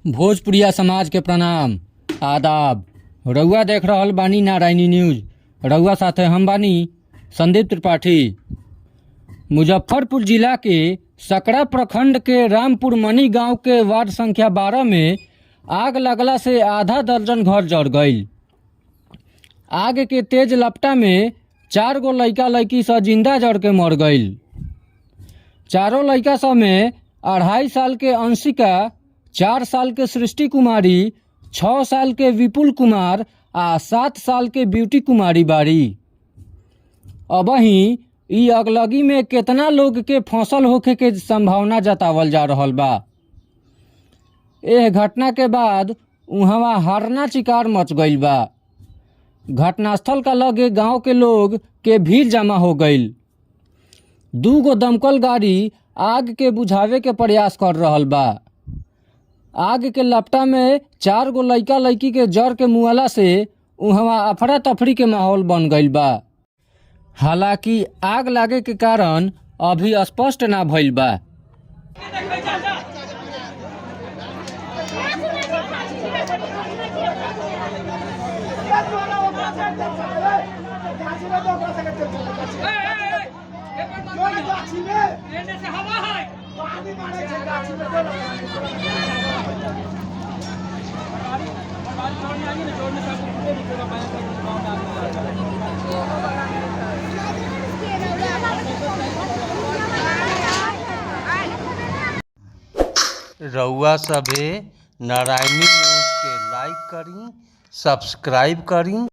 भोजपुरिया समाज के प्रणाम आदाब। रउआ देख रहल बानी नारायणी न्यूज। रउआ साथे हम बानी संदीप त्रिपाठी। मुजफ्फरपुर जिला के सकरा प्रखंड के रामपुर मनी गांव के वार्ड संख्या 12 में आग लगला से आधा दर्जन घर जड़ गईल। आग के तेज लपटा में 4 गो लइका लइकी सब जिंदा जड़ के मर गईल। चारों लइका सब में 2.5 साल के अंशिका, 4 साल के सृष्टि कुमारी, 6 साल के विपुल कुमार आ 7 साल के ब्यूटी कुमारी बाड़ी। अबही ई अगलगी में केतना लोग के फंसल होखे के संभावना जतावल जा रहल बा। एह घटना के बाद उहवा हरना चिकार मच गईल बा। घटनास्थल का लगे गांव के लोग के भीड़ जमा हो गईल। 2 गो दमकल गाड़ी आग के बुझावे के प्रयास कर रहल बा। आग के लपटा में 4 गो लइका लइकी के जड़ के मुआला से उहवा अफरा तफरी के माहौल बन गईल बा। हालांकि आग लागे के कारण अभी स्पष्ट ना भइल बा। रउआ सभे नारायणी न्यूज के लाइक करी, सब्सक्राइब करी।